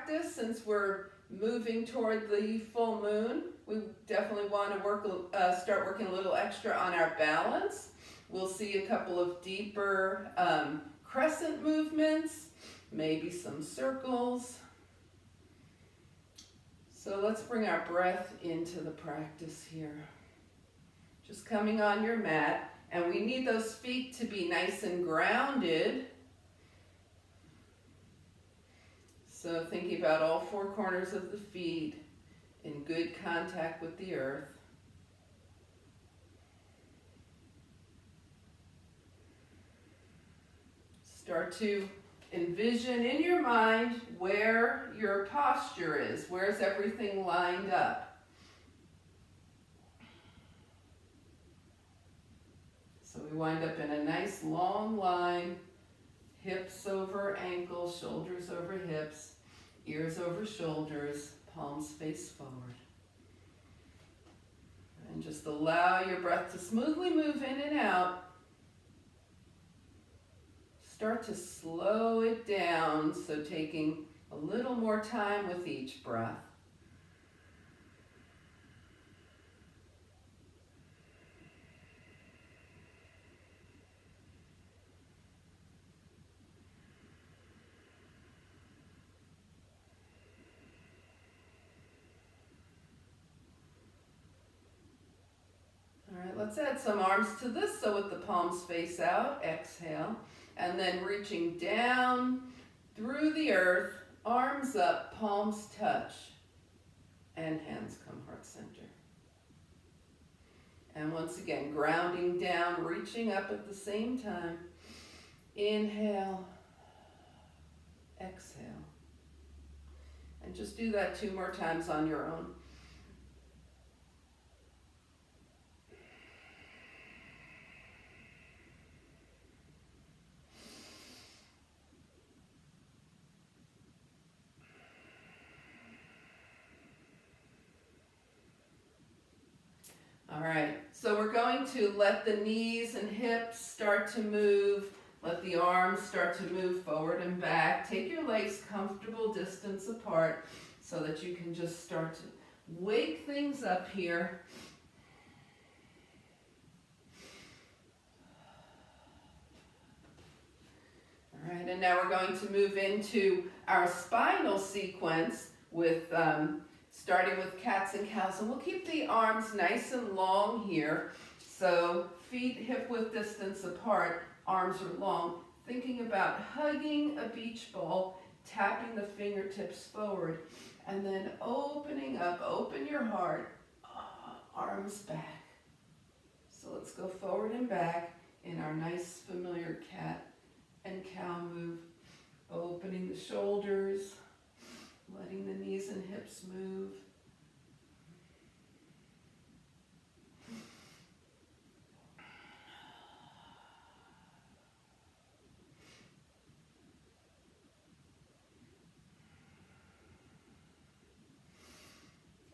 practice, since we're moving toward the full moon, we definitely want to start working a little extra on our balance. We'll see a couple of deeper crescent movements, maybe some circles. So let's bring our breath into the practice here. Just coming on your mat, and we need those feet to be nice and grounded. So thinking about all four corners of the feet in good contact with the earth. Start to envision in your mind where your posture is. Where's everything lined up? So we wind up in a nice long line, hips over ankles, shoulders over hips, ears over shoulders, palms face forward. And just allow your breath to smoothly move in and out. Start to slow it down, so taking a little more time with each breath. All right, let's add some arms to this, so with the palms face out, exhale. And then reaching down through the earth, arms up, palms touch, and hands come heart center. And once again, grounding down, reaching up at the same time. Inhale, exhale. And just do that 2 more times on your own. All right, so we're going to let the knees and hips start to move. Let the arms start to move forward and back. Take your legs comfortable distance apart so that you can just start to wake things up here. All right, and now we're going to move into our spinal sequence with starting with cats and cows, and we'll keep the arms nice and long here. So feet hip width distance apart, arms are long. Thinking about hugging a beach ball, tapping the fingertips forward, and then opening up, open your heart, arms back. So let's go forward and back in our nice familiar cat and cow move. Opening the shoulders, letting the knees and hips move.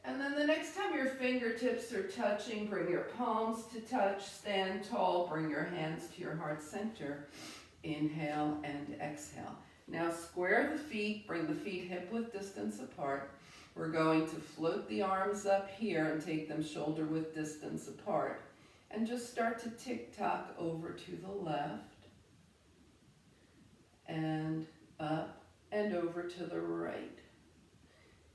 And then the next time your fingertips are touching, bring your palms to touch, stand tall, bring your hands to your heart center. Inhale and exhale. Now square the feet, bring the feet hip width distance apart. We're going to float the arms up here and take them shoulder width distance apart. And just start to tick-tock over to the left and up and over to the right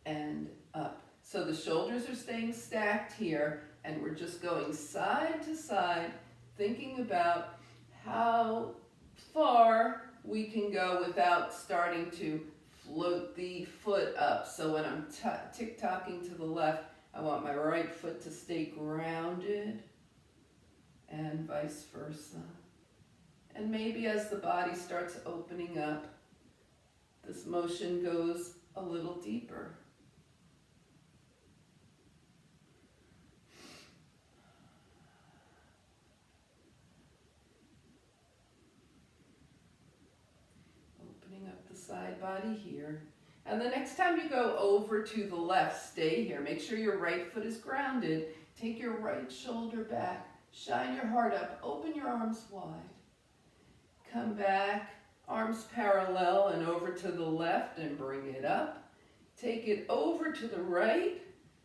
and up. So the shoulders are staying stacked here, and we're just going side to side, thinking about how far we can go without starting to float the foot up. So when I'm tick-tocking to the left, I want my right foot to stay grounded, and vice versa. And maybe as the body starts opening up, this motion goes a little deeper. Side body here. And the next time you go over to the left, stay here. Make sure your right foot is grounded. Take your right shoulder back. Shine your heart up. Open your arms wide. Come back, arms parallel and over to the left and bring it up. Take it over to the right.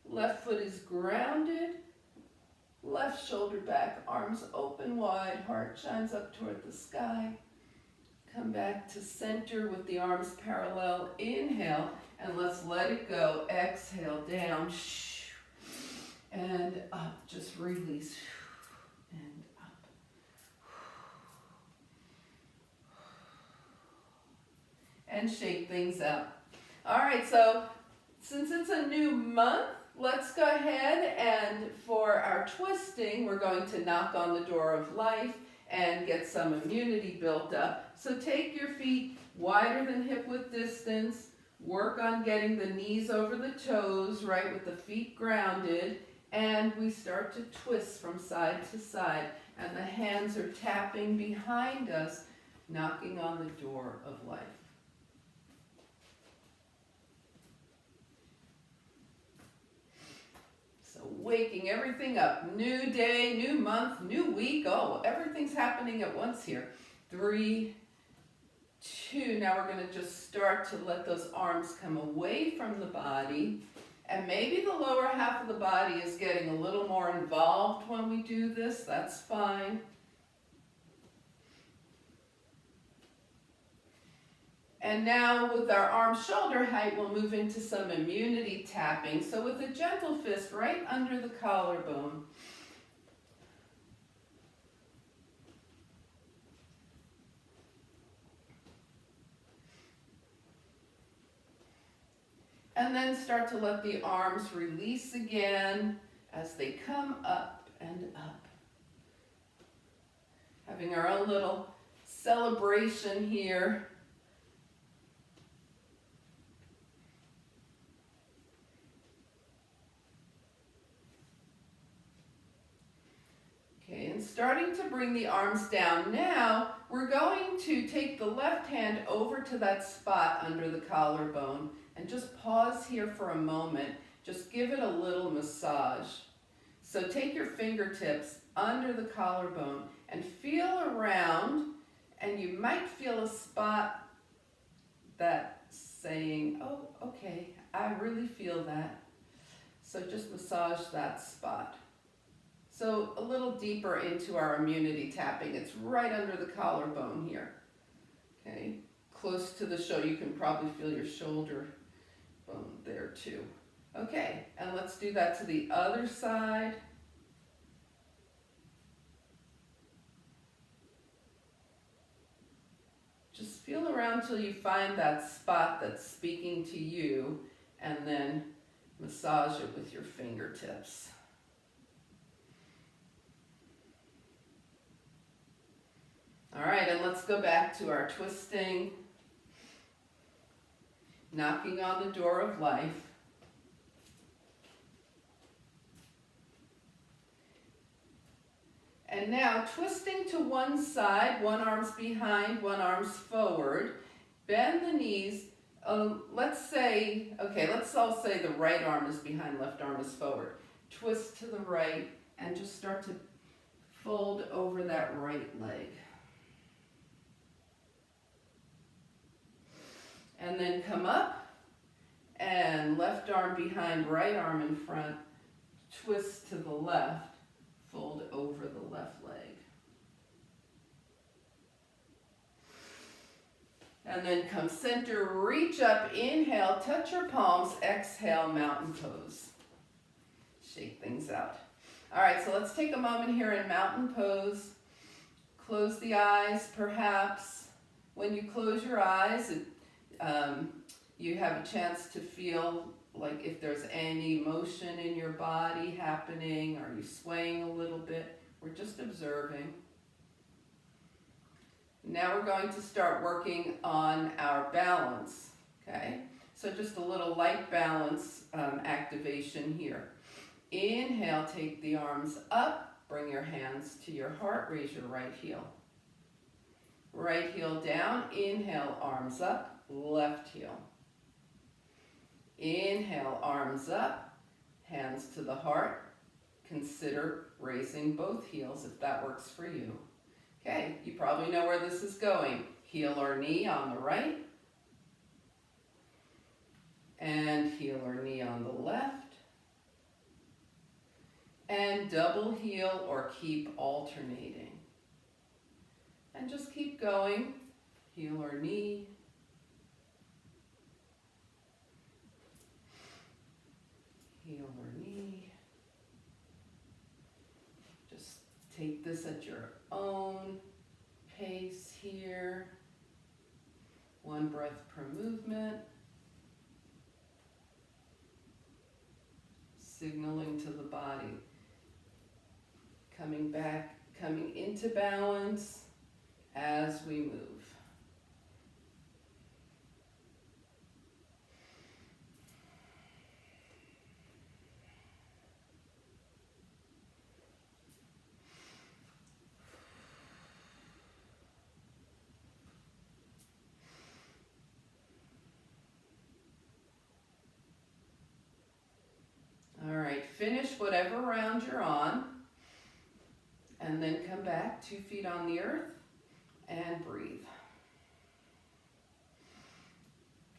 Left foot is grounded. Left shoulder back, arms open wide, heart shines up toward the sky. Come back to center with the arms parallel. Inhale, and let's let it go. Exhale, down, and up. Just release, and up. And shake things out. All right, so since it's a new month, let's go ahead and for our twisting, we're going to knock on the door of life and get some immunity built up. So take your feet wider than hip width distance. Work on getting the knees over the toes, right, with the feet grounded. And we start to twist from side to side. And the hands are tapping behind us, knocking on the door of life. Waking everything up. New day, new month, new week. Oh, everything's happening at once here. 3, 2. Now we're going to just start to let those arms come away from the body. And maybe the lower half of the body is getting a little more involved when we do this. That's fine. And now with our arm shoulder height, we'll move into some immunity tapping. So with a gentle fist right under the collarbone. And then start to let the arms release again as they come up and up. Having our own little celebration here. And starting to bring the arms down. Now, we're going to take the left hand over to that spot under the collarbone and just pause here for a moment. Just give it a little massage. So take your fingertips under the collarbone and feel around, and you might feel a spot that's saying, oh, okay, I really feel that. So just massage that spot. So a little deeper into our immunity tapping. It's right under the collarbone here. Okay, close to the shoulder. You can probably feel your shoulder bone there too. Okay, and let's do that to the other side. Just feel around till you find that spot that's speaking to you, and then massage it with your fingertips. All right, and let's go back to our twisting, knocking on the door of life. And now twisting to one side, one arm's behind, one arm's forward. Bend the knees. Let's all say the right arm is behind, left arm is forward. Twist to the right and just start to fold over that right leg. And then come up and left arm behind, right arm in front, twist to the left, fold over the left leg. And then come center, reach up, inhale, touch your palms, exhale, mountain pose. Shake things out. All right, so let's take a moment here in mountain pose. Close the eyes, perhaps. When you close your eyes, you have a chance to feel like if there's any motion in your body happening. Are you swaying a little bit? We're just observing. Now we're going to start working on our balance, okay? So just a little light balance activation here. Inhale, take the arms up, bring your hands to your heart, raise your right heel. Right heel down, inhale, arms up, left heel. Inhale, arms up, hands to the heart. Consider raising both heels if that works for you. Okay, you probably know where this is going. Heel or knee on the right. and heel or knee on the left, and double heel or keep alternating. And just keep going, heel or knee, heel or knee. Just take this at your own pace here. One breath per movement. Signaling to the body. Coming back, coming into balance as we move. All right, finish whatever round you're on, and then come back 2 feet on the earth and breathe.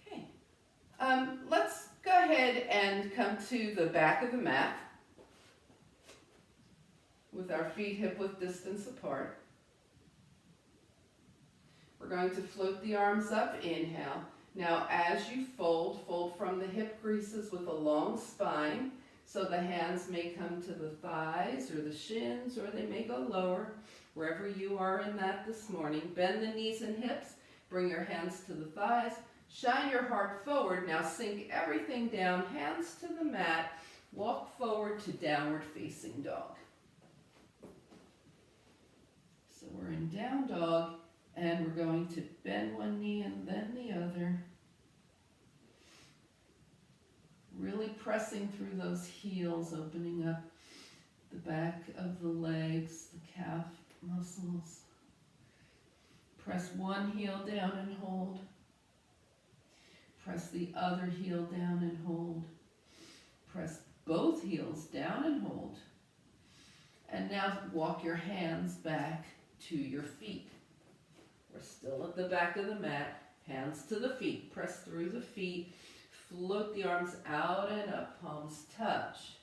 Okay, let's go ahead and come to the back of the mat with our feet hip-width distance apart. We're going to float the arms up, inhale. Now as you fold from the hip creases with a long spine, so the hands may come to the thighs or the shins, or they may go lower, wherever you are in that this morning. Bend the knees and hips, bring your hands to the thighs, shine your heart forward. Now sink everything down, hands to the mat, walk forward to downward facing dog. So we're in down dog, and we're going to bend one knee and then the other. Really pressing through those heels, opening up the back of the legs, the calf muscles. Press one heel down and hold. Press the other heel down and hold. Press both heels down and hold. And now walk your hands back to your feet. We're still at the back of the mat, hands to the feet. Press through the feet. Float the arms out and up, palms touch.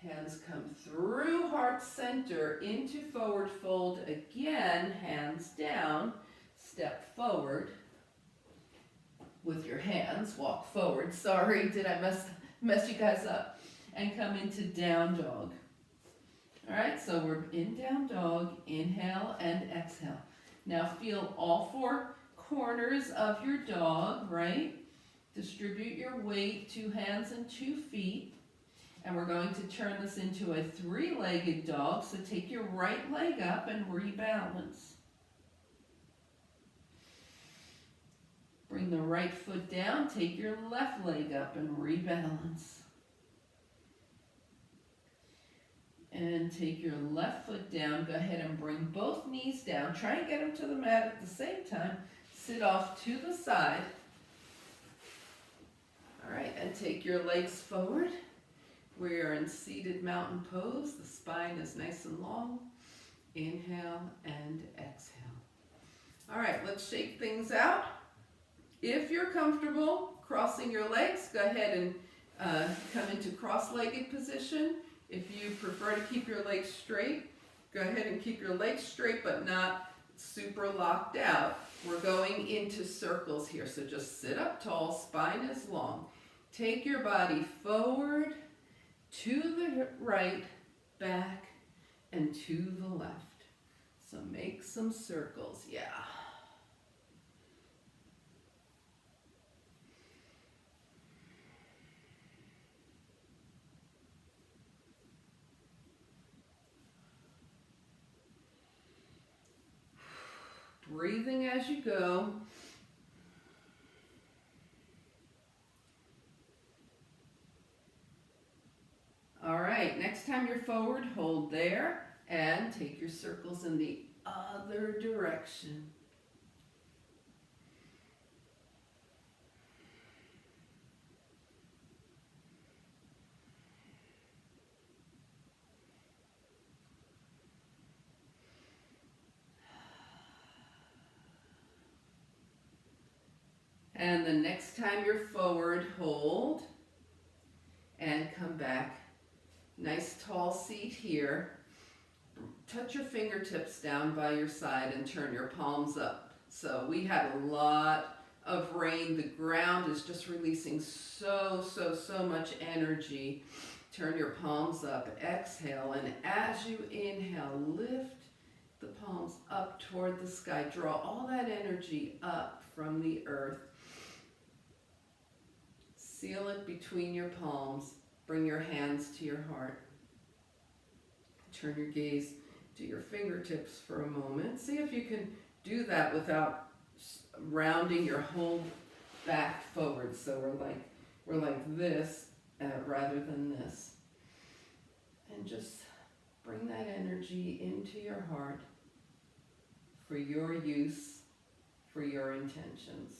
Hands come through heart center into forward fold again, hands down, step forward with your hands, walk forward. Sorry, did I mess you guys up? And come into down dog. All right, so we're in down dog, inhale and exhale. Now feel all 4 corners of your dog, right? Distribute your weight, 2 hands and 2 feet. And we're going to turn this into a 3-legged dog. So take your right leg up and rebalance. Bring the right foot down, take your left leg up and rebalance. And take your left foot down, go ahead and bring both knees down. Try and get them to the mat at the same time. Sit off to the side. All right, and take your legs forward. We are in seated mountain pose. The spine is nice and long. Inhale and exhale. All right, let's shake things out. If you're comfortable crossing your legs, go ahead and come into cross-legged position. If you prefer to keep your legs straight, go ahead and keep your legs straight but not super locked out. We're going into circles here, so just sit up tall, spine is long. Take your body forward, to the right, back, and to the left. So make some circles, yeah. Breathing as you go. All right, next time you're forward, hold there and take your circles in the other direction. And the next time you're forward, hold and come back. Nice tall seat here. Touch your fingertips down by your side and turn your palms up. So we had a lot of rain. The ground is just releasing so much energy. Turn your palms up, exhale, and as you inhale, lift the palms up toward the sky. Draw all that energy up from the earth. Seal it between your palms. Bring your hands to your heart. Turn your gaze to your fingertips for a moment. See if you can do that without rounding your whole back forward. So we're like this rather than this. And just bring that energy into your heart for your use, for your intentions.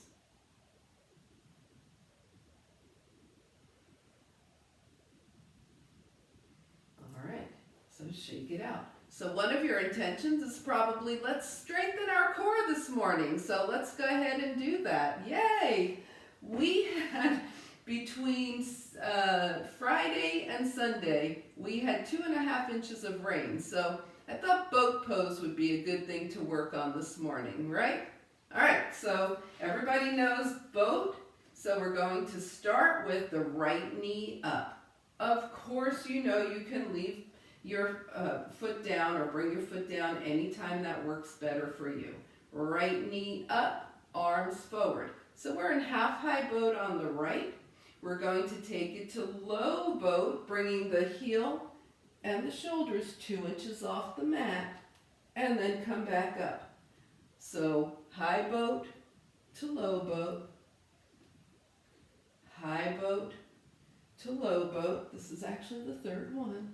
All right, so shake it out. So one of your intentions is probably, let's strengthen our core this morning. So let's go ahead and do that. Yay! We had, between Friday and Sunday, we had 2.5 inches of rain. So I thought boat pose would be a good thing to work on this morning, right? All right, so everybody knows boat. So we're going to start with the right knee up. Of course, you know you can leave your foot down or bring your foot down anytime that works better for you. Right knee up, arms forward. So we're in half high boat on the right. We're going to take it to low boat, bringing the heel and the shoulders 2 inches off the mat, and then come back up. So high boat to low boat, high boat to low boat. This is actually the third one.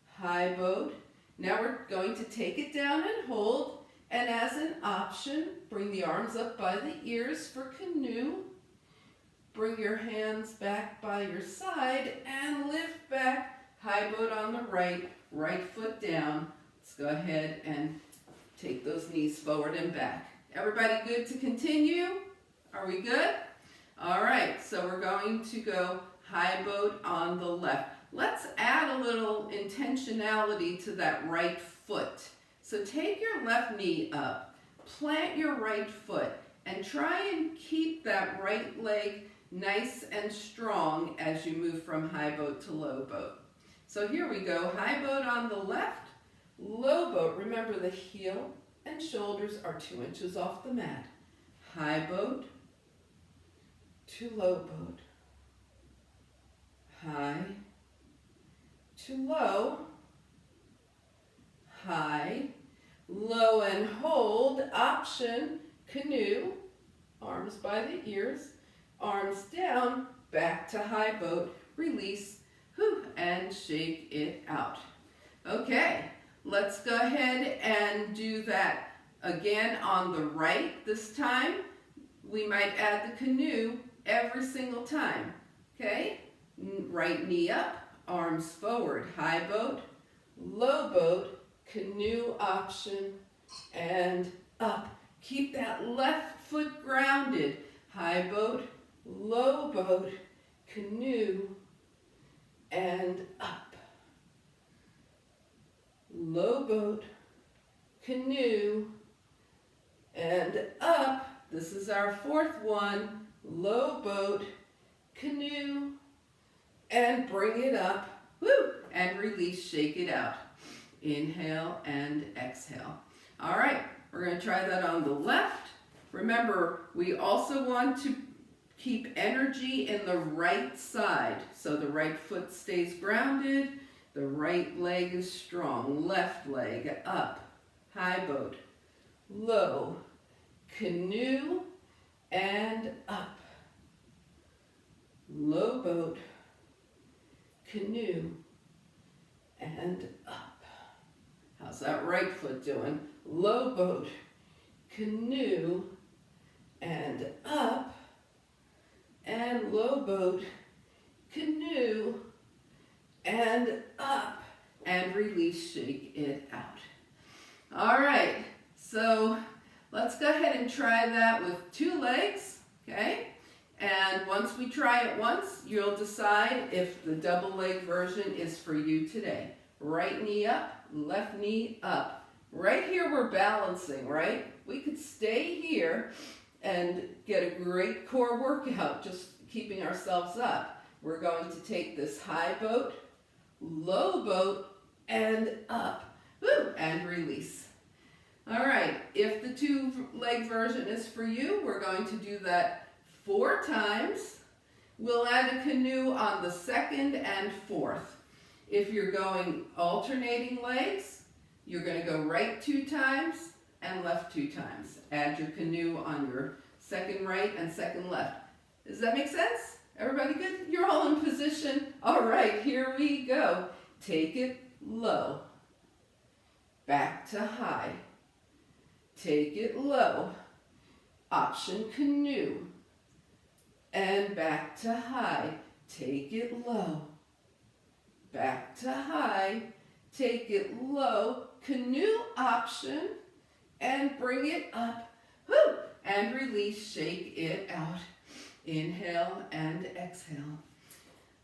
High boat. Now we're going to take it down and hold, and as an option, bring the arms up by the ears for canoe. Bring your hands back by your side and lift back. High boat on the right, right foot down. Let's go ahead and take those knees forward and back. Everybody good to continue? Are we good? All right, so we're going to go high boat on the left. Let's add a little intentionality to that right foot. So take your left knee up, plant your right foot, and try and keep that right leg nice and strong as you move from high boat to low boat. So here we go, high boat on the left, low boat. Remember the heel and shoulders are 2 inches off the mat. High boat to low boat. High to low, high, low and hold, option, canoe, arms by the ears, arms down, back to high boat, release, and shake it out. Okay, let's go ahead and do that again on the right. This time, we might add the canoe every single time, okay? Right knee up, arms forward, high boat, low boat, canoe option, and up. Keep that left foot grounded. High boat, low boat, canoe, and up. Low boat, canoe, and up. This is our fourth one. Low boat, canoe, and bring it up, and release, shake it out. Inhale and exhale. All right, we're going to try that on the left. Remember, we also want to keep energy in the right side. So the right foot stays grounded, the right leg is strong. Left leg up, high boat, low, canoe, and up. Low boat, canoe, and up. How's that right foot doing? Low boat, canoe, and up. And low boat, canoe, and up. And release, shake it out. All right, so let's go ahead and try that with 2 legs, okay? And once we try it once, you'll decide if the double leg version is for you today. Right knee up, left knee up. Right here we're balancing, right? We could stay here and get a great core workout just keeping ourselves up. We're going to take this high boat, low boat, and up. Woo, and release. All right, if the two-leg version is for you, we're going to do that 4 times. We'll add a canoe on the second and fourth. If you're going alternating legs, you're going to go right 2 times and left 2 times. Add your canoe on your second right and second left. Does that make sense? Everybody good? You're all in position. All right, here we go. Take it low. Back to high. Take it low. Option canoe. And back to high. Take it low. Back to high. Take it low. Canoe option. And bring it up. Woo! And release. Shake it out. Inhale and exhale.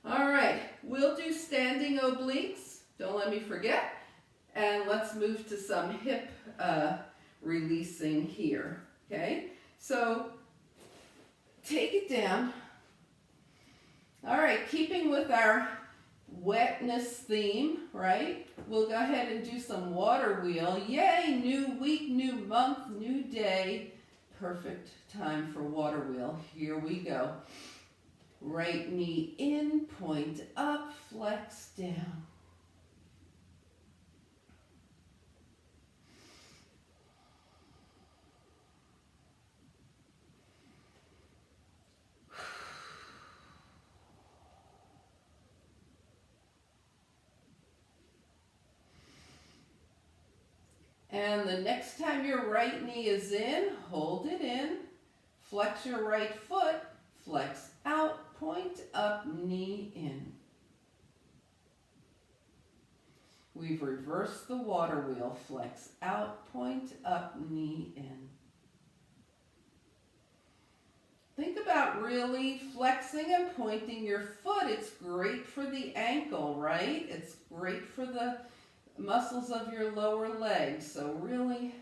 All right, we'll do standing obliques. Don't let me forget. And let's move to some hip releasing here, okay? So take it down. All right, keeping with our wetness theme, right? We'll go ahead and do some water wheel. Yay, new week, new month, new day. Perfect time for water wheel. Here we go. Right knee in, point up, flex down. And the next time your right knee is in, hold it in, flex your right foot, flex out, point up, knee in. We've reversed the water wheel, flex out, point up, knee in. Think about really flexing and pointing your foot. It's great for the ankle, right? It's great for the muscles of your lower legs, so really.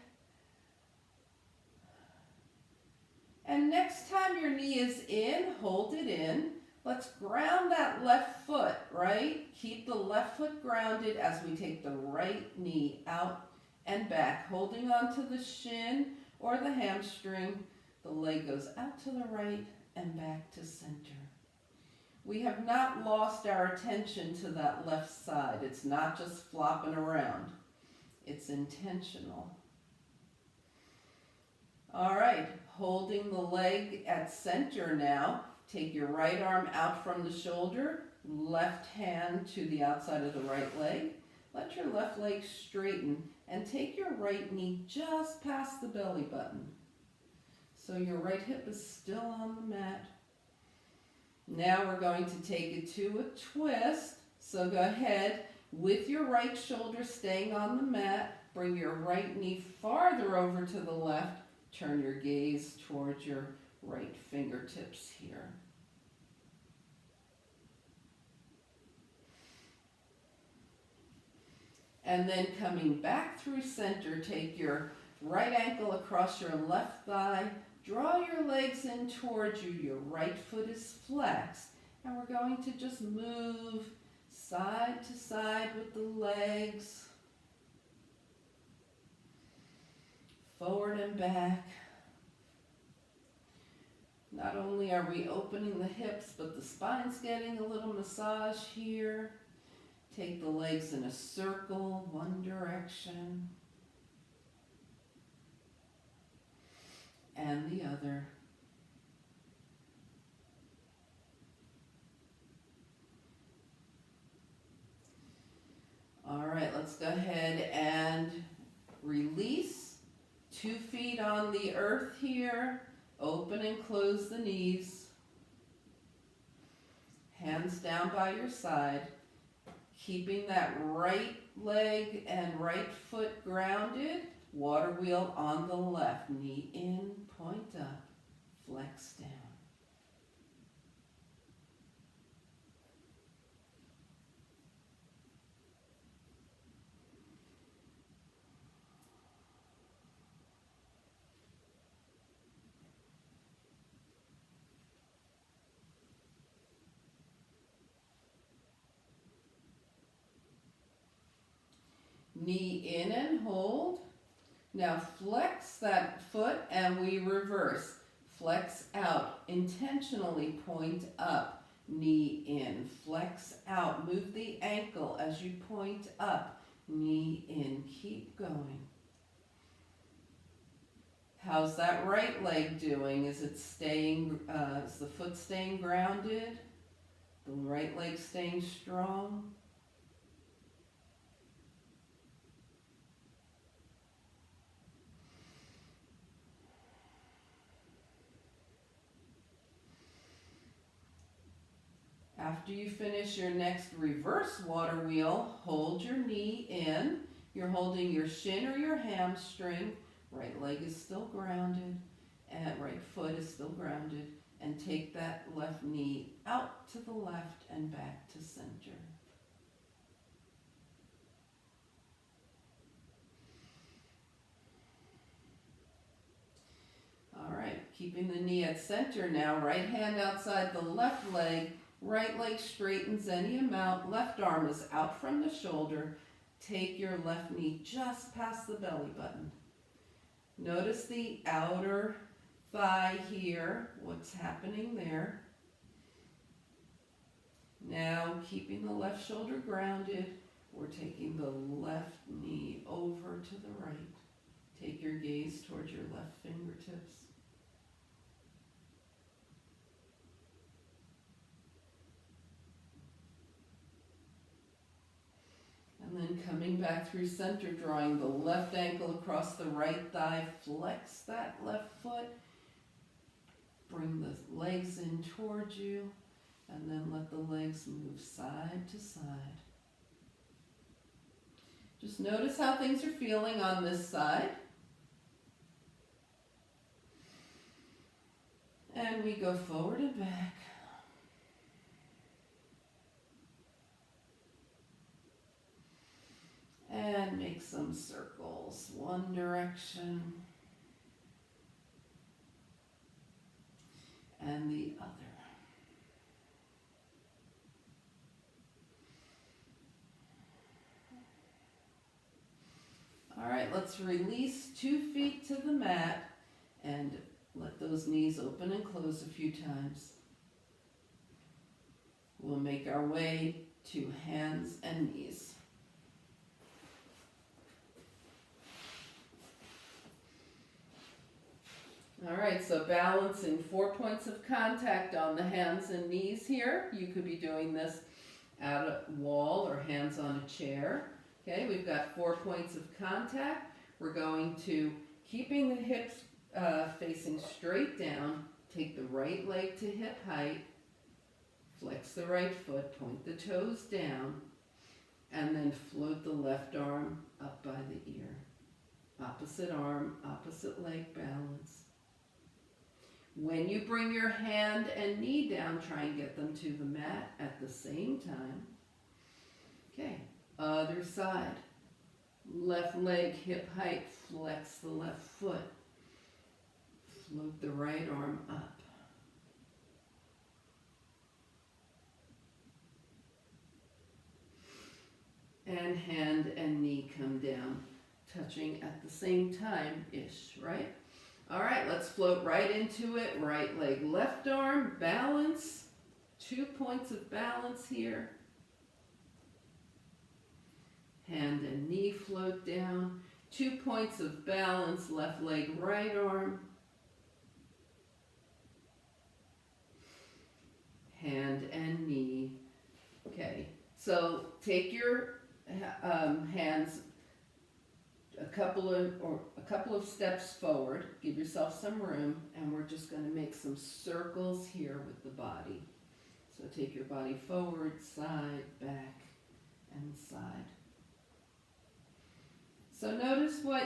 And next time your knee is in, hold it in. Let's ground that left foot, right? Keep the left foot grounded as we take the right knee out and back, holding on to the shin or the hamstring. The leg goes out to the right and back to center. We have not lost our attention to that left side. It's not just flopping around. It's intentional. All right, holding the leg at center now. Take your right arm out from the shoulder, left hand to the outside of the right leg. Let your left leg straighten and take your right knee just past the belly button. So your right hip is still on the mat. Now we're going to take it to a twist. So go ahead with your right shoulder staying on the mat. Bring your right knee farther over to the left. Turn your gaze towards your right fingertips here. And then coming back through center, take your right ankle across your left thigh. Draw your legs in towards you. Your right foot is flexed. And we're going to just move side to side with the legs. Forward and back. Not only are we opening the hips, but the spine's getting a little massage here. Take the legs in a circle, one direction. And the other. All right, let's go ahead and release. 2 feet on the earth here. Open and close the knees. Hands down by your side. Keeping that right leg and right foot grounded. Water wheel on the left. Knee in, point up, flex down. Knee in and hold. Now flex that foot and we reverse. Flex out, intentionally point up, knee in, flex out, move the ankle as you point up, knee in, keep going. How's that right leg doing? Is it staying, is the foot staying grounded? The right leg staying strong? After you finish your next reverse water wheel, hold your knee in. You're holding your shin or your hamstring. Right leg is still grounded, and right foot is still grounded. And take that left knee out to the left and back to center. All right, keeping the knee at center now. Right hand outside the left leg. Right leg straightens any amount. Left arm is out from the shoulder. Take your left knee just past the belly button. Notice the outer thigh here, what's happening there. Now, keeping the left shoulder grounded, we're taking the left knee over to the right. Take your gaze towards your left fingertips. And then coming back through center, drawing the left ankle across the right thigh, flex that left foot, bring the legs in towards you, and then let the legs move side to side. Just notice how things are feeling on this side. And we go forward and back. And make some circles, one direction and the other. All right, let's release 2 feet to the mat and let those knees open and close a few times. We'll make our way to hands and knees. All right, so balancing 4 points of contact on the hands and knees here. You could be doing this at a wall or hands on a chair. Okay, we've got 4 points of contact. We're going to, keeping the hips facing straight down, take the right leg to hip height, flex the right foot, point the toes down, and then float the left arm up by the ear. Opposite arm, opposite leg balance. When you bring your hand and knee down, try and get them to the mat at the same time. Okay, other side. Left leg, hip height, flex the left foot. Float the right arm up. And hand and knee come down, touching at the same time-ish, right? All right, let's float right into it. Right leg, left arm, balance. 2 points of balance here. Hand and knee float down. 2 points of balance, left leg, right arm. Hand and knee. Okay, so take your hands a couple of steps forward, give yourself some room, and we're just going to make some circles here with the body. So take your body forward, side, back, and side. So notice what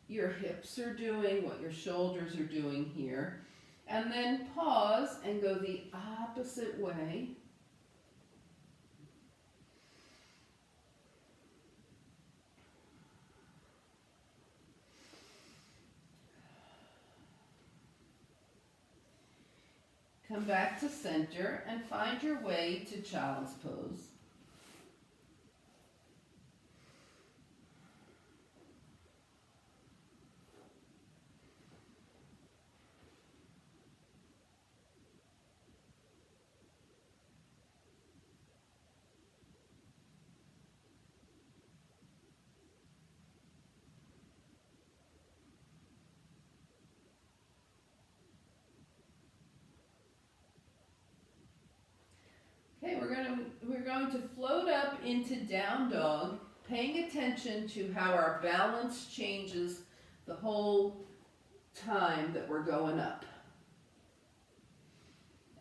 your hips are doing, what your shoulders are doing here, and then pause and go the opposite way. Come back to center and find your way to child's pose. going to float up into down dog, paying attention to how our balance changes the whole time that we're going up.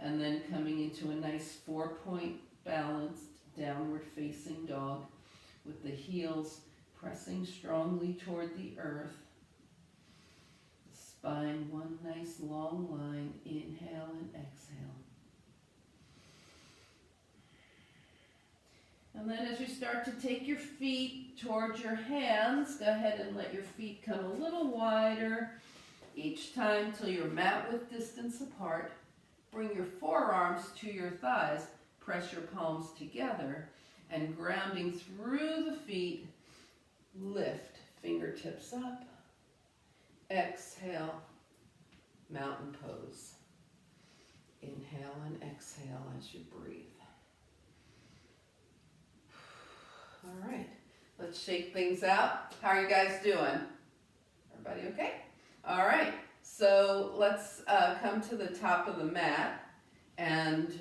And then coming into a nice 4-point balanced downward facing dog with the heels pressing strongly toward the earth. Spine one nice long line, inhale and exhale. And then as you start to take your feet towards your hands, go ahead and let your feet come a little wider each time till you're mat width distance apart. Bring your forearms to your thighs, press your palms together, and grounding through the feet, lift, fingertips up, exhale, mountain pose. Inhale and exhale as you breathe. All right, let's shake things out. How are you guys doing? Everybody okay? All right, so let's come to the top of the mat and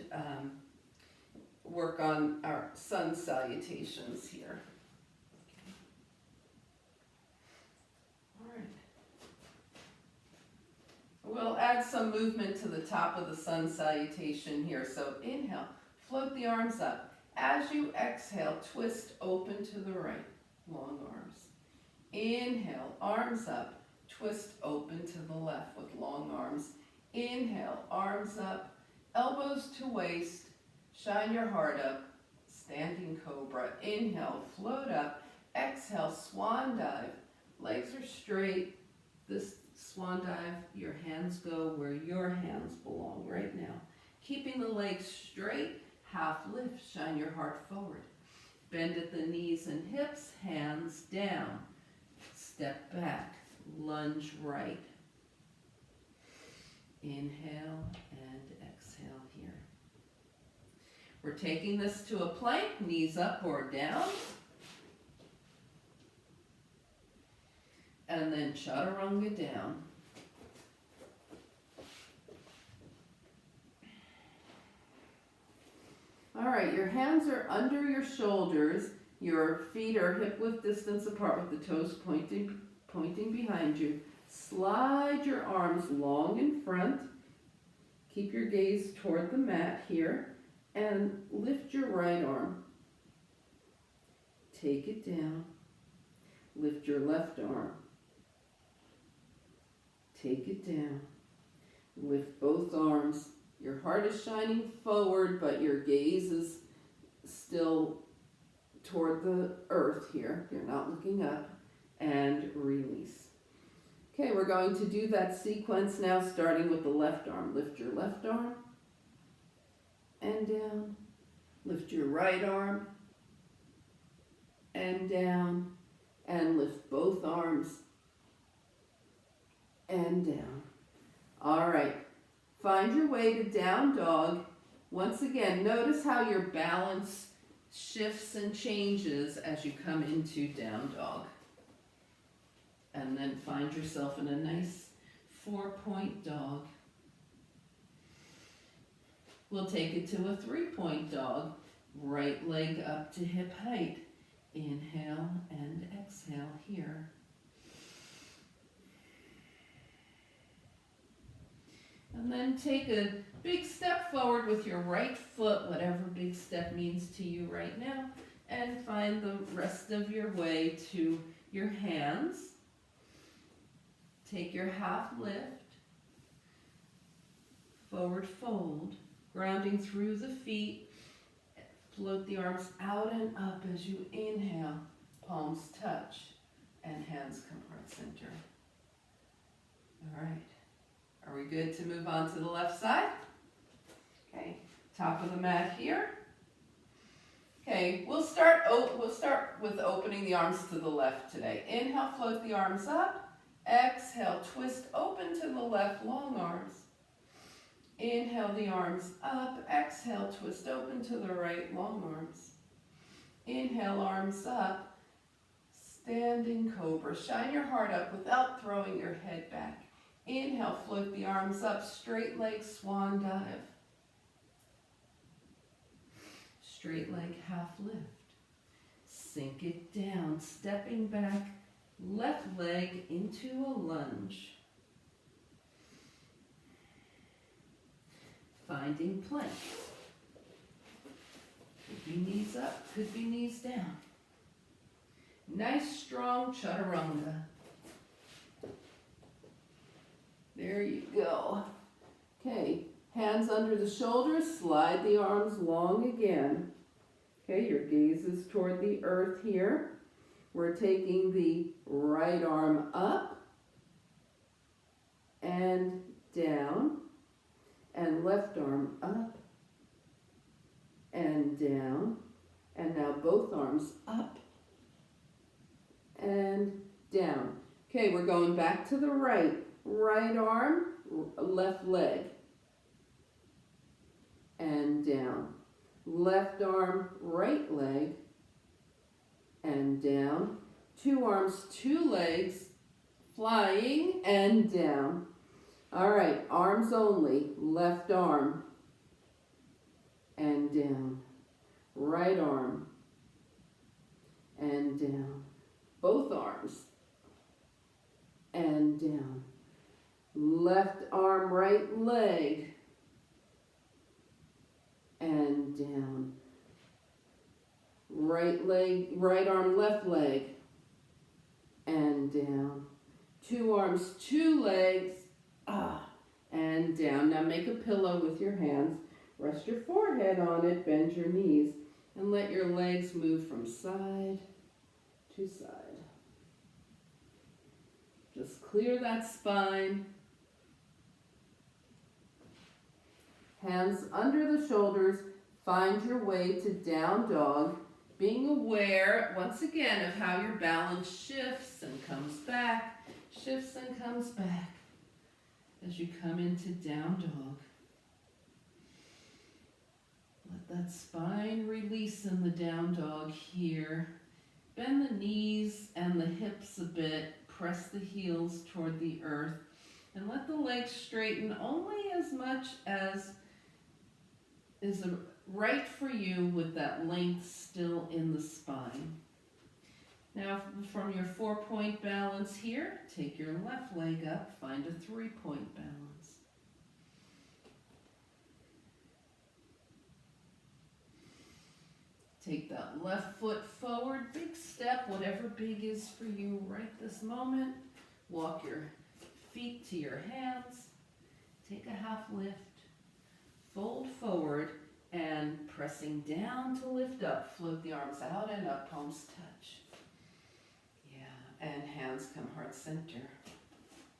work on our sun salutations here. All right. We'll add some movement to the top of the sun salutation here. So inhale, float the arms up. As you exhale, twist open to the right, long arms. Inhale, arms up, twist open to the left with long arms. Inhale, arms up, elbows to waist, shine your heart up, standing cobra. Inhale, float up. Exhale, swan dive. Legs are straight. This swan dive, your hands go where your hands belong right now. Keeping the legs straight, half lift, shine your heart forward. Bend at the knees and hips, hands down. Step back, lunge right. Inhale and exhale here. We're taking this to a plank, knees up or down. And then chaturanga down. All right, your hands are under your shoulders. Your feet are hip width distance apart with the toes pointing behind you. Slide your arms long in front. Keep your gaze toward the mat here. And lift your right arm. Take it down. Lift your left arm. Take it down. Lift both arms. Your heart is shining forward, but your gaze is still toward the earth here. You're not looking up. And release. Okay, we're going to do that sequence now, starting with the left arm. Lift your left arm and down. Lift your right arm and down. And lift both arms and down. All right. Find your way to down dog. Once again, notice how your balance shifts and changes as you come into down dog. And then find yourself in a nice 4-point dog. We'll take it to a 3-point dog. Right leg up to hip height. Inhale and exhale here. And then take a big step forward with your right foot, whatever big step means to you right now, and find the rest of your way to your hands. Take your half lift, forward fold, grounding through the feet. Float the arms out and up as you inhale, palms touch, and hands come heart center. All right. Are we good to move on to the left side? Okay, top of the mat here. Okay, we'll start with opening the arms to the left today. Inhale, float the arms up. Exhale, twist open to the left, long arms. Inhale the arms up. Exhale, twist open to the right, long arms. Inhale, arms up. Standing cobra. Shine your heart up without throwing your head back. Inhale, float the arms up, straight leg, swan dive. straight leg half lift. Sink it down, stepping back, left leg into a lunge. Finding plank. Could be knees up, could be knees down. Nice strong chaturanga. There you go. Okay, hands under the shoulders, slide the arms long again. Okay, your gaze is toward the earth here. We're taking the right arm up and down, and left arm up and down, and now both arms up and down. Okay, we're going back to the right. Right arm, left leg, and down. Left arm, right leg, and down. Two arms, two legs, flying and down. All right, arms only. Left arm, and down. Right arm, and down. Both arms, and down. Left arm, right leg, and down. Right leg, right arm, left leg, and down. Two arms, two legs, and down. Now make a pillow with your hands. Rest your forehead on it, bend your knees, and let your legs move from side to side. Just clear that spine. Hands under the shoulders, find your way to down dog, being aware, once again, of how your balance shifts and comes back as you come into down dog. Let that spine release in the down dog here. Bend the knees and the hips a bit, press the heels toward the earth, and let the legs straighten only as much as is right for you with that length still in the spine. Now from your 4-point balance here, take your left leg up, find a 3-point balance. Take that left foot forward, big step, whatever big is for you right this moment. Walk your feet to your hands, take a half lift, fold forward, and pressing down to lift up, float the arms out and up, palms touch. Yeah, and hands come heart center.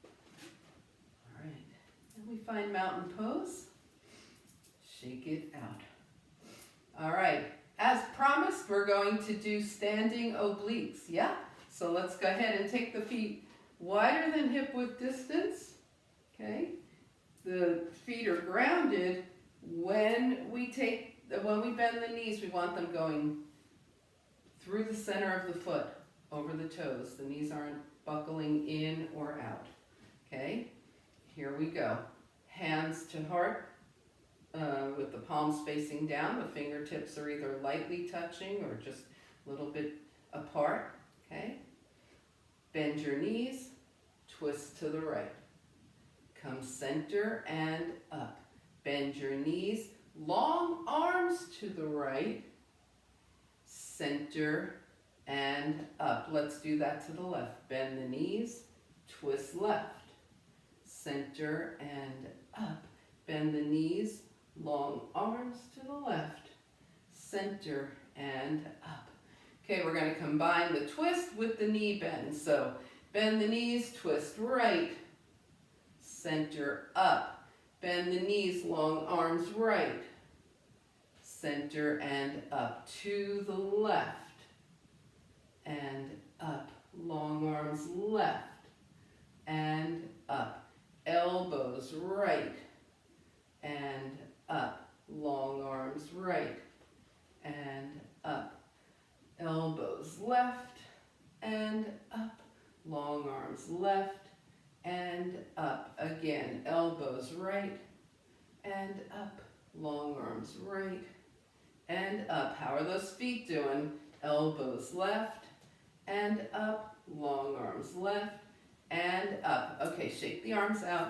All right, and we find mountain pose. Shake it out. All right, as promised, we're going to do standing obliques, yeah? So let's go ahead and take the feet wider than hip width distance, okay? The feet are grounded. When we bend the knees, we want them going through the center of the foot, over the toes. The knees aren't buckling in or out, okay? Here we go. Hands to heart with the palms facing down. The fingertips are either lightly touching or just a little bit apart, okay? Bend your knees, twist to the right. Come center and up. Bend your knees, long arms to the right, center and up. Let's do that to the left. Bend the knees, twist left, center and up. Bend the knees, long arms to the left, center and up. Okay, we're going to combine the twist with the knee bend. So bend the knees, twist right, center up. Bend the knees, long arms right, center and up. To the left and up. Long arms left and up. Elbows right and up. Long arms right and up. Elbows left and up. Long arms left and up. Again, elbows right and up. Long arms right and up. How are those feet doing? Elbows left and up, long arms left and up. Okay, shake the arms out.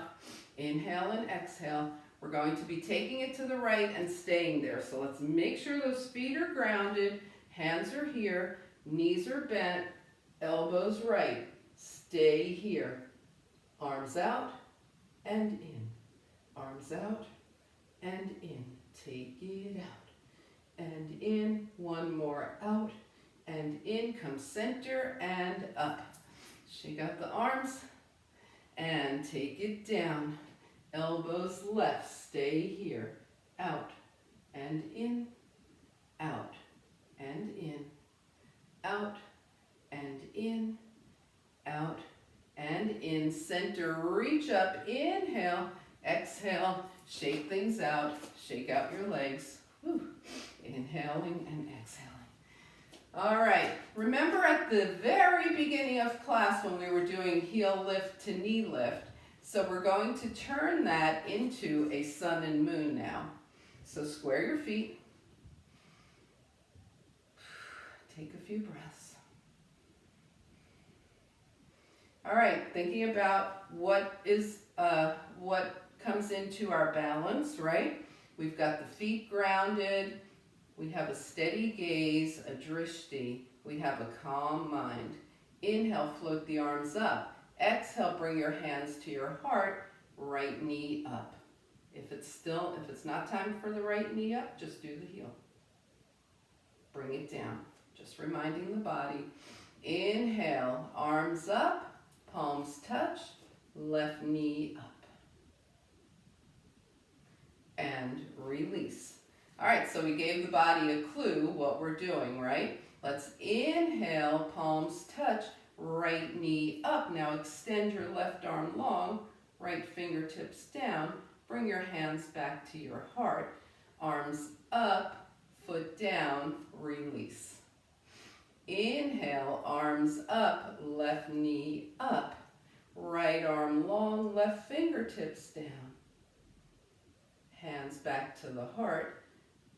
Inhale and exhale. We're going to be taking it to the right and staying there. So let's make sure those feet are grounded. Hands are here. Knees are bent. Elbows right. Stay here. Arms out and in. Arms out and in. Take it out and in. One more out and in. Come center and up. Shake out the arms and take it down. Elbows left. Stay here. Out and in. Out and in. Out and in. Out and in. Center, reach up. Inhale. Exhale. Shake things out. Shake out your legs. Whew. Inhaling and exhaling. All right. Remember at the very beginning of class when we were doing heel lift to knee lift, so we're going to turn that into a sun and moon now. So square your feet. Take a few breaths. All right, thinking about what comes into our balance, right? We've got the feet grounded. We have a steady gaze, a drishti. We have a calm mind. Inhale, float the arms up. Exhale, bring your hands to your heart, right knee up. If it's not time for the right knee up, just do the heel. Bring it down, just reminding the body. Inhale, arms up, palms touch, left knee up. And release. All right, so we gave the body a clue what we're doing, right? Let's inhale, palms touch, right knee up. Now extend your left arm long, right fingertips down. Bring your hands back to your heart. Arms up, foot down, release. Inhale, arms up, left knee up. Right arm long, left fingertips down. Hands back to the heart.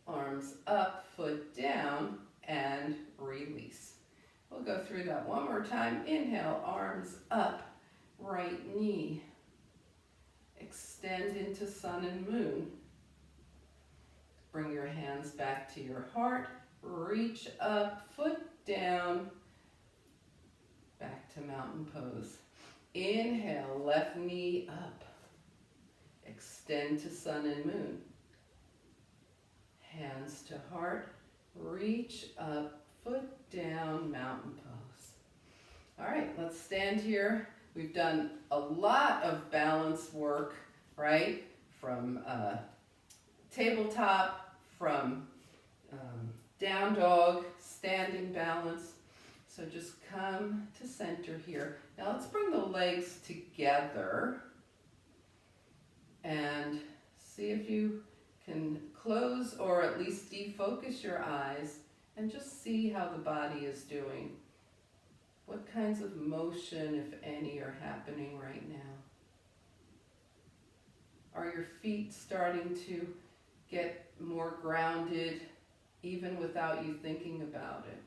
Arms up, foot down, and release. We'll go through that one more time. Inhale, arms up, right knee. Extend into sun and moon. Bring your hands back to your heart. Reach up, foot down, back to mountain pose. Inhale, left knee up. Extend to sun and moon. Hands to heart, reach up, foot down, mountain pose. All right, let's stand here. We've done a lot of balance work, right? From tabletop, from down dog, standing balance. So just come to center here. Now let's bring the legs together and see if you can close or at least defocus your eyes and just see how the body is doing. What kinds of motion, if any, are happening right now? Are your feet starting to get more grounded even without you thinking about it?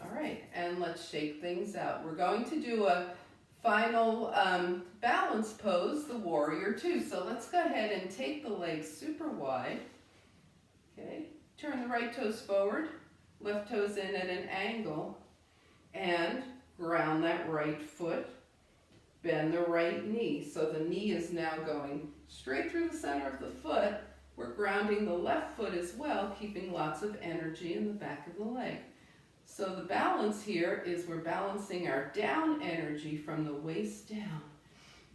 All right, and let's shake things out. We're going to do a final balance pose, the warrior two. So let's go ahead and take the legs super wide. Okay, turn the right toes forward, left toes in at an angle, and ground that right foot. Bend the right knee. So the knee is now going straight through the center of the foot. We're grounding the left foot as well, keeping lots of energy in the back of the leg. So the balance here is we're balancing our down energy from the waist down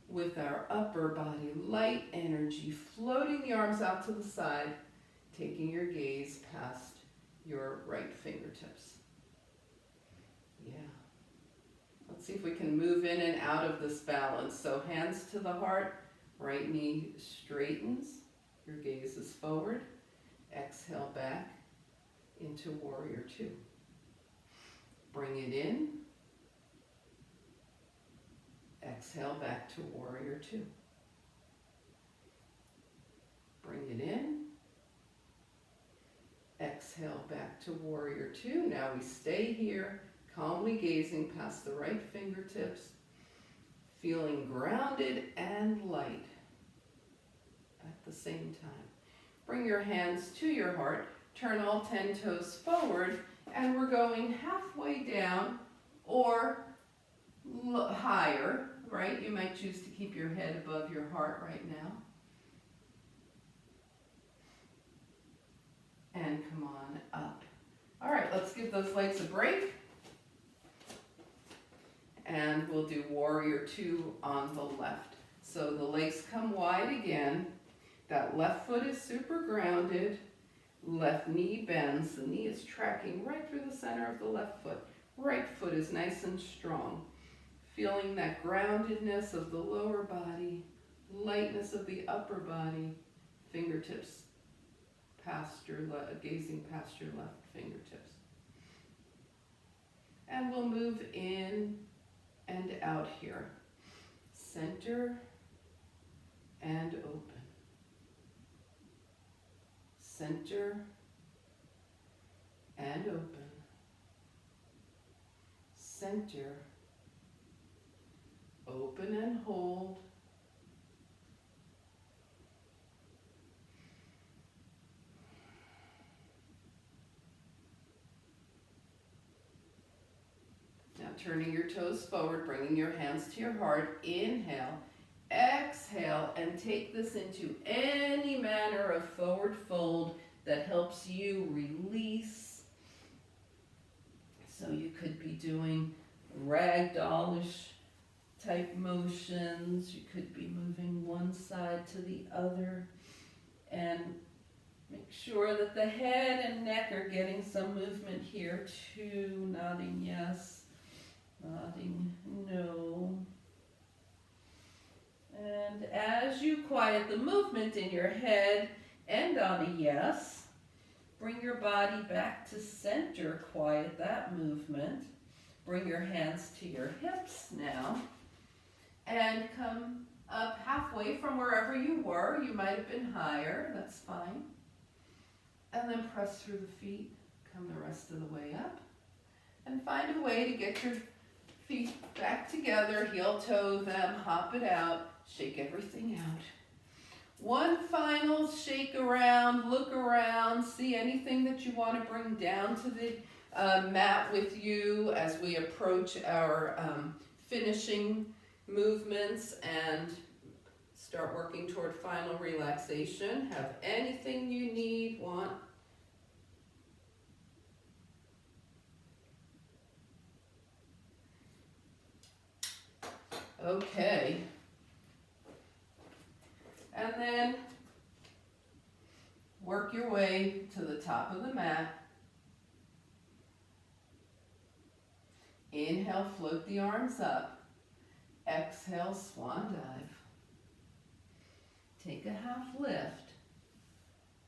with our upper body, light energy, floating the arms out to the side, taking your gaze past your right fingertips. Yeah. Let's see if we can move in and out of this balance. So hands to the heart, right knee straightens, your gaze is forward. Exhale back into warrior two. Bring it in. Exhale back to warrior two. Bring it in. Exhale back to warrior two. Now we stay here, calmly gazing past the right fingertips, feeling grounded and light at the same time. Bring your hands to your heart, turn all 10 toes forward, and we're going halfway down or higher, right? You might choose to keep your head above your heart right now. And come on up. All right, let's give those legs a break. And we'll do warrior two on the left. So the legs come wide again. That left foot is super grounded. Left knee bends. The knee is tracking right through the center of the left foot. Right foot is nice and strong. Feeling that groundedness of the lower body, lightness of the upper body, fingertips past your gazing past your left fingertips. And we'll move in and out here. Center and open. Center and open. Center, open and hold. Now turning your toes forward, bringing your hands to your heart. Inhale, exhale, and take this into any manner of forward fold that helps you release. So you could be doing ragdollish type motions. You could be moving one side to the other. And make sure that the head and neck are getting some movement here too. Nodding yes, nodding no. And as you quiet the movement in your head, end on a yes. Bring your body back to center, quiet that movement. Bring your hands to your hips now. And come up halfway from wherever you were. You might have been higher, that's fine. And then press through the feet, come the rest of the way up. And find a way to get your feet back together, heel toe them, hop it out, shake everything out. One final shake around, look around, see anything that you want to bring down to the mat with you as we approach our finishing movements and start working toward final relaxation. Have anything you need, want. Okay. And then work your way to the top of the mat. Inhale, float the arms up. Exhale, swan dive. Take a half lift.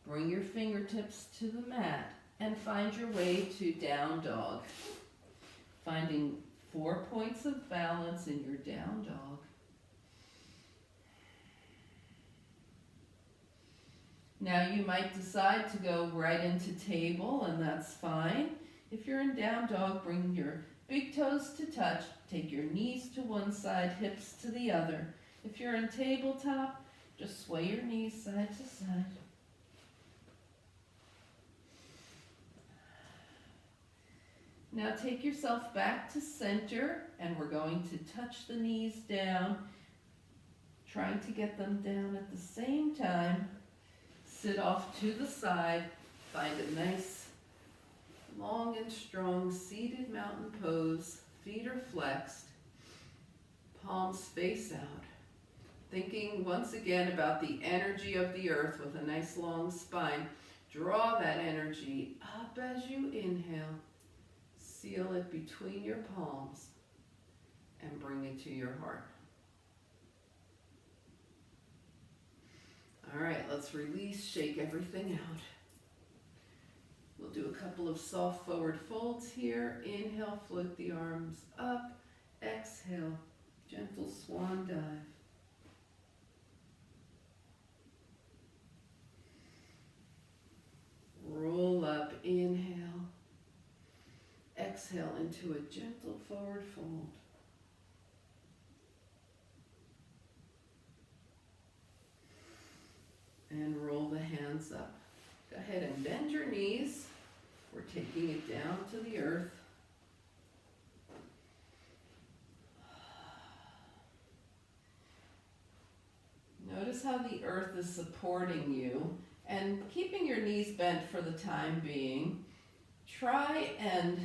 Bring your fingertips to the mat and find your way to down dog. Finding 4 points of balance in your down dog. Now you might decide to go right into table, and that's fine. If you're in down dog, bring your big toes to touch. Take your knees to one side, hips to the other. If you're in tabletop, just sway your knees side to side. Now take yourself back to center, and we're going to touch the knees down, trying to get them down at the same time. Sit off to the side, find a nice, long and strong seated mountain pose. Feet are flexed, palms face out. Thinking once again about the energy of the earth with a nice long spine. Draw that energy up as you inhale. Seal it between your palms and bring it to your heart. All right, let's release, shake everything out. We'll do a couple of soft forward folds here. Inhale, float the arms up. Exhale, gentle swan dive. into a gentle forward fold. And roll the hands up. Go ahead and bend your knees. We're taking it down to the earth. Notice how the earth is supporting you and keeping your knees bent for the time being. Try and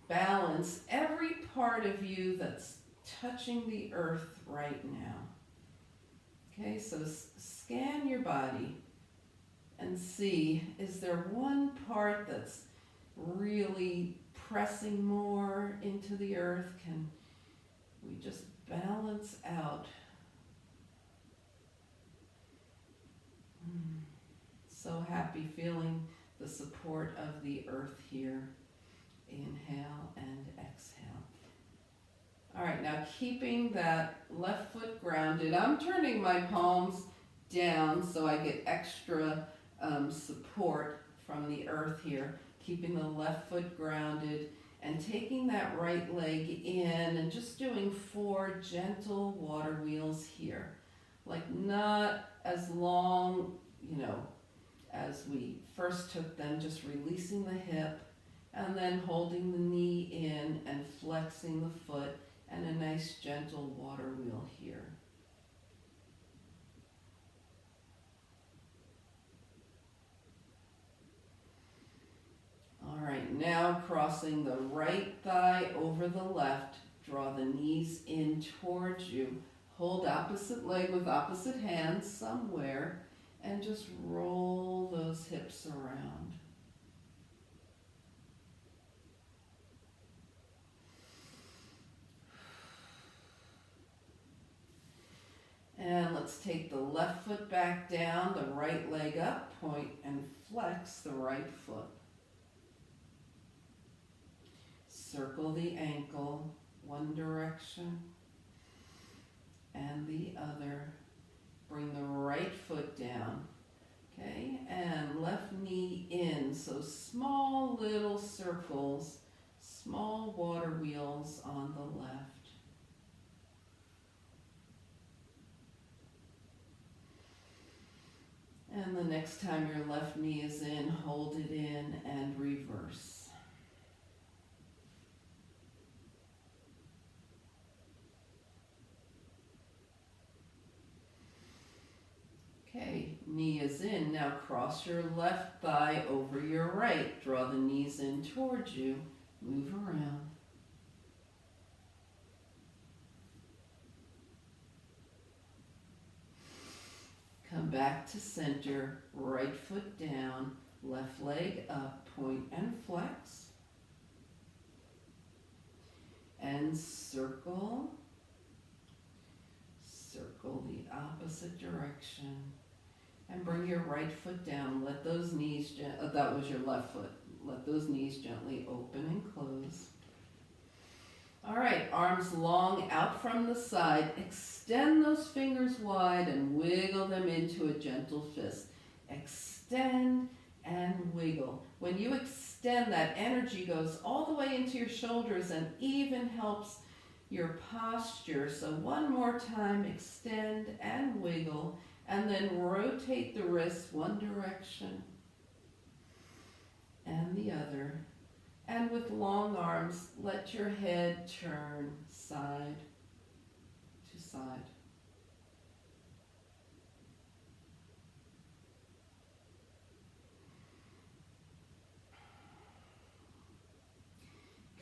balance every part of you that's touching the earth right now. Okay, so scan your body and see, is there one part that's really pressing more into the earth? Can we just balance out? So happy feeling the support of the earth here. Inhale and exhale. All right, now keeping that left foot grounded, I'm turning my palms down so I get extra support from the earth here. Keeping the left foot grounded and taking that right leg in and just doing 4 gentle water wheels here. Like not as long, as we first took them, just releasing the hip and then holding the knee in and flexing the foot, and a nice gentle water wheel here. All right, now crossing the right thigh over the left, draw the knees in towards you, hold opposite leg with opposite hands somewhere, and just roll those hips around. And let's take the left foot back down, the right leg up, point and flex the right foot. Circle the ankle, one direction and the other. Bring the right foot down, okay, and left knee in. So small little circles, small water wheels on the left. And the next time your left knee is in, hold it in and reverse. Okay, knee is in. Now cross your left thigh over your right. Draw the knees in towards you. Move around. Come back to center. Right foot down. Left leg up. Point and flex. And circle. Circle the opposite direction. And bring your right foot down. Let those knees, that was your left foot. Let those knees gently open and close. All right, arms long out from the side. Extend those fingers wide and wiggle them into a gentle fist. Extend and wiggle. When you extend, that energy goes all the way into your shoulders and even helps your posture. So one more time, extend and wiggle. And then rotate the wrists one direction and the other. And with long arms, let your head turn side to side.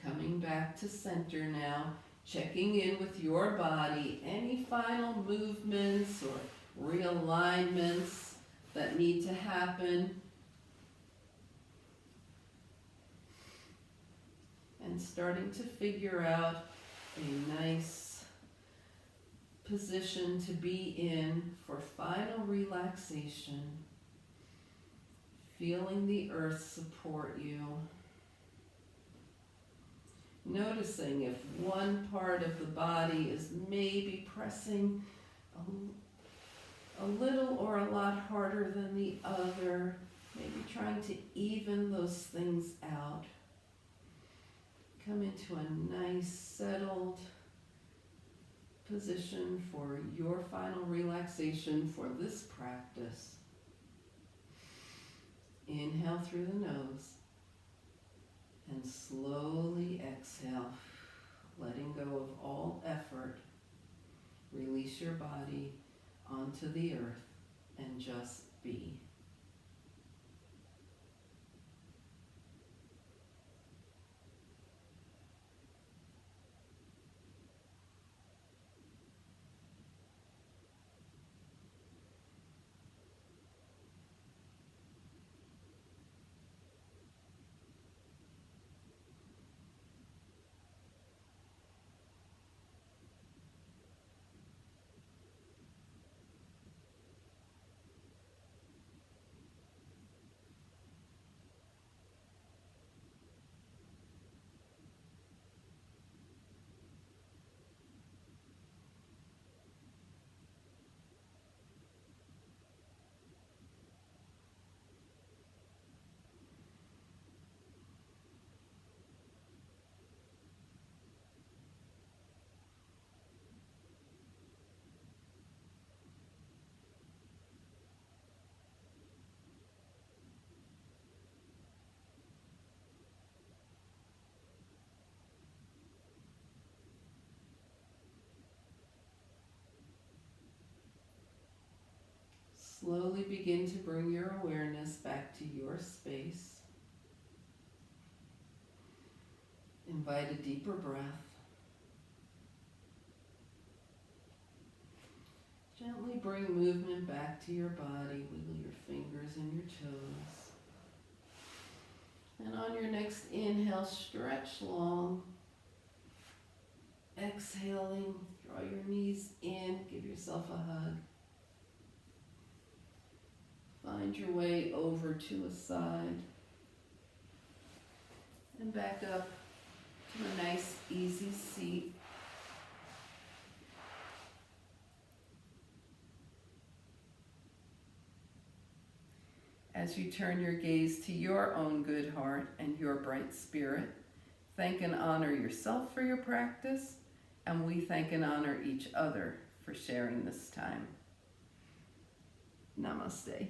Coming back to center now, checking in with your body. Any final movements or realignments that need to happen. And starting to figure out a nice position to be in for final relaxation. Feeling the earth support you. Noticing if one part of the body is maybe pressing a little or a lot harder than the other, maybe trying to even those things out. Come into a nice settled position for your final relaxation for this practice. Inhale through the nose and slowly exhale, letting go of all effort. Release your body onto the earth and just be. Slowly begin to bring your awareness back to your space. Invite a deeper breath. Gently bring movement back to your body. Wiggle your fingers and your toes. And on your next inhale, stretch long. Exhaling, draw your knees in, give yourself a hug. Find your way over to a side and back up to a nice, easy seat. As you turn your gaze to your own good heart and your bright spirit, thank and honor yourself for your practice, and we thank and honor each other for sharing this time. Namaste.